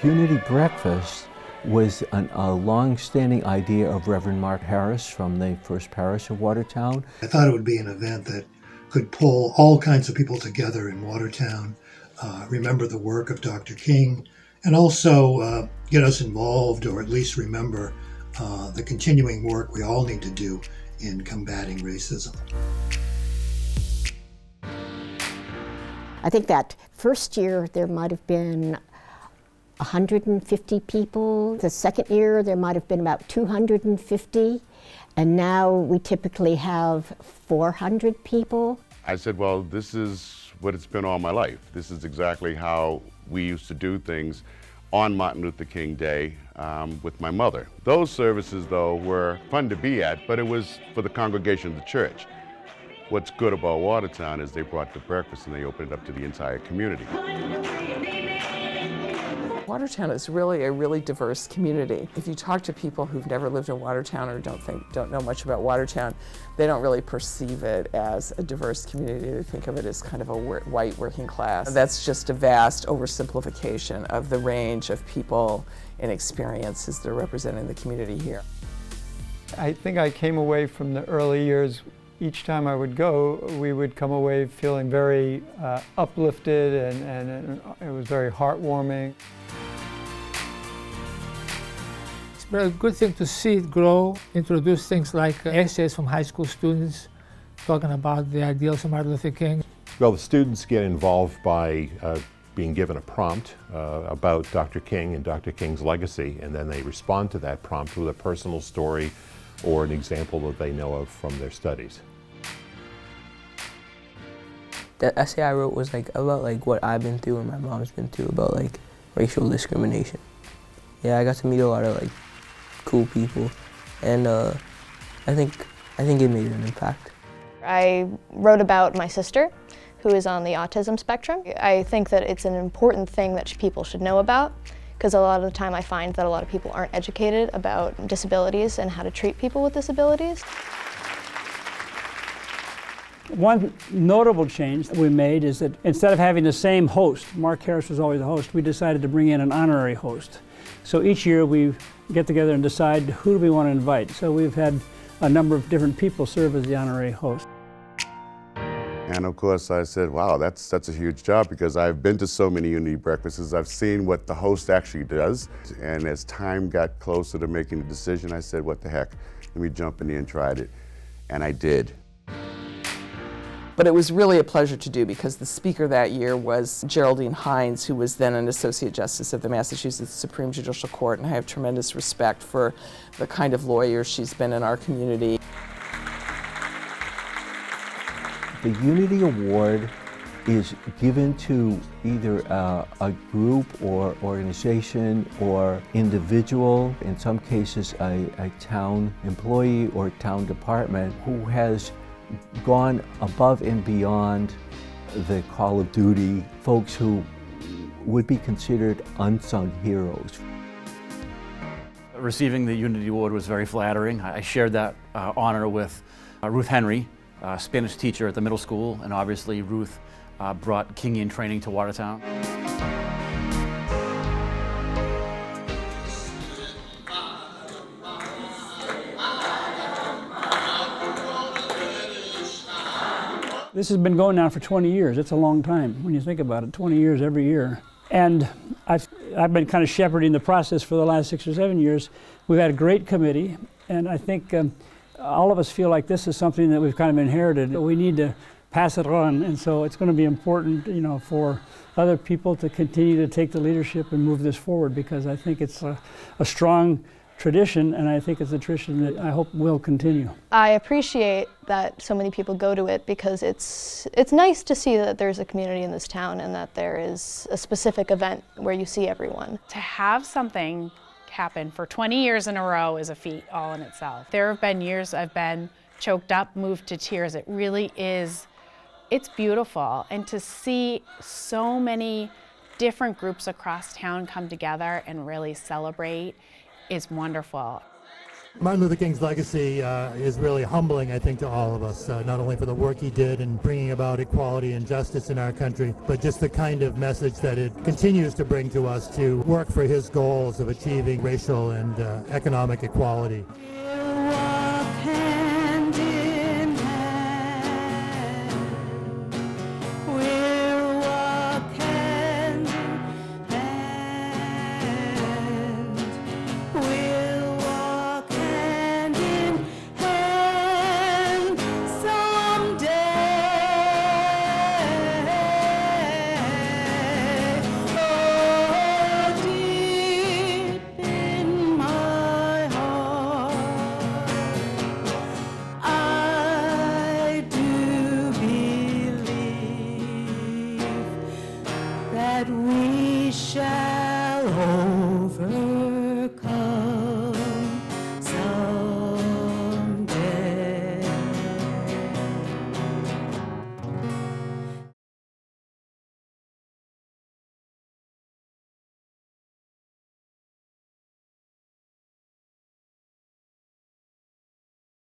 Unity Breakfast was a long-standing idea of Reverend Mark Harris from the First Parish of Watertown. I thought it would be an event that could pull all kinds of people together in Watertown, remember the work of Dr. King, and also get us involved, or at least remember the continuing work we all need to do in combating racism. I think that first year there might have been 150 people. The second year there might have been about 250. And now we typically have 400 people. I said, well, this is what it's been all my life. This is exactly how we used to do things on Martin Luther King Day with my mother. Those services, though, were fun to be at, but it was for the congregation of the church. What's good about Watertown is they brought the breakfast and they opened it up to the entire community. Watertown is really a really diverse community. If you talk to people who've never lived in Watertown or don't know much about Watertown, they don't really perceive it as a diverse community. They think of it as kind of a white working class. That's just a vast oversimplification of the range of people and experiences that are representing the community here. I think I came away from the early years, each time I would go, we would come away feeling very uplifted, and it was very heartwarming. It's been a good thing to see it grow, introduce things like essays from high school students talking about the ideals of Martin Luther King. Well, the students get involved by being given a prompt about Dr. King and Dr. King's legacy, and then they respond to that prompt with a personal story or an example that they know of from their studies. The essay I wrote was about what I've been through and my mom's been through about racial discrimination. Yeah, I got to meet a lot of cool people, and I think it made an impact. I wrote about my sister, who is on the autism spectrum. I think that it's an important thing that people should know about, because a lot of the time I find that a lot of people aren't educated about disabilities and how to treat people with disabilities. One notable change that we made is that instead of having the same host, Mark Harris was always the host, we decided to bring in an honorary host. So each year we get together and decide who do we want to invite. So we've had a number of different people serve as the honorary host. And of course I said, wow, that's a huge job, because I've been to so many Unity breakfasts, I've seen what the host actually does. And as time got closer to making the decision, I said, what the heck, let me jump in there and tried it. And I did. But it was really a pleasure to do, because the speaker that year was Geraldine Hines, who was then an Associate Justice of the Massachusetts Supreme Judicial Court, and I have tremendous respect for the kind of lawyer she's been in our community. The Unity Award is given to either a group or organization or individual, in some cases a town employee or town department, who has gone above and beyond the call of duty, folks who would be considered unsung heroes. Receiving the Unity Award was very flattering. I shared that honor with Ruth Henry, a Spanish teacher at the middle school, and obviously Ruth brought Kingian training to Watertown. This has been going now for 20 years. It's a long time when you think about it, 20 years every year. And I've been kind of shepherding the process for the last 6 or 7 years. We've had a great committee, and I think all of us feel like this is something that we've kind of inherited. We need to pass it on, and so it's going to be important, for other people to continue to take the leadership and move this forward, because I think it's a strong tradition, and I think it's a tradition that I hope will continue. I appreciate that so many people go to it, because it's nice to see that there's a community in this town and that there is a specific event where you see everyone. To have something happen for 20 years in a row is a feat all in itself. There have been years I've been choked up, moved to tears. It really is, it's beautiful. And to see so many different groups across town come together and really celebrate is wonderful. Martin Luther King's legacy is really humbling, I think, to all of us, not only for the work he did in bringing about equality and justice in our country, but just the kind of message that it continues to bring to us to work for his goals of achieving racial and economic equality. That we shall overcome.